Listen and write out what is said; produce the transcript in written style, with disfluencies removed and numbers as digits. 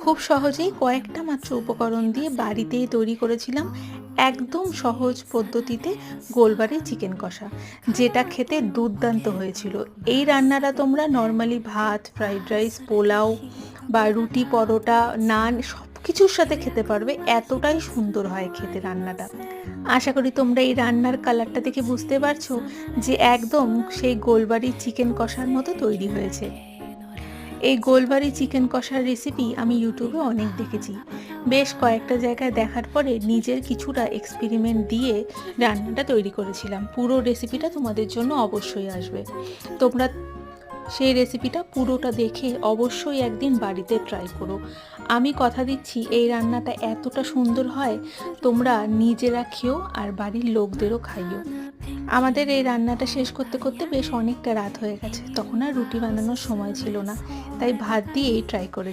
খুব সহজেই কয়েকটা মাত্র উপকরণ দিয়ে বাড়িতেই তৈরি করেছিলাম একদম সহজ পদ্ধতিতে গোলবাড়ি চিকেন কষা, যেটা খেতে দুর্দান্ত হয়েছিল। এই রান্নাটা তোমরা নর্মালি ভাত, ফ্রাইড রাইস, পোলাও বা রুটি, পরোটা, নান সব কিছুর সাথে খেতে পারবে, এতটাই সুন্দর হয় খেতে রান্নাটা। আশা করি তোমরা এই রান্নার কালারটা দেখে বুঝতে পারছো যে একদম সেই গোলবাড়ি চিকেন কষার মতো তৈরি হয়েছে। এই গোলবাড়ি চিকেন কষার রেসিপি আমি ইউটিউবে অনেক দেখেছি। বেশ কয়েকটা জায়গায় দেখার পরে নিজের কিছুটা এক্সপেরিমেন্ট দিয়ে রান্নাটা তৈরি করেছিলাম। পুরো রেসিপিটা তোমাদের জন্য অবশ্যই আসবে। তোমরা সেই রেসিপিটা পুরোটা দেখে অবশ্যই একদিন বাড়িতে ট্রাই করো। আমি কথা দিচ্ছি এই রান্নাটা এতটা সুন্দর হয়, তোমরা নিজেরা খেও আর বাড়ির লোকদেরও খাইও। আমাদের এই রান্নাটা শেষ করতে করতে বেশ অনেকটা রাত হয়ে গেছে। তখন আর রুটি বানানোর সময় ছিল না, তাই ভাত দিয়েই ট্রাই করেছি।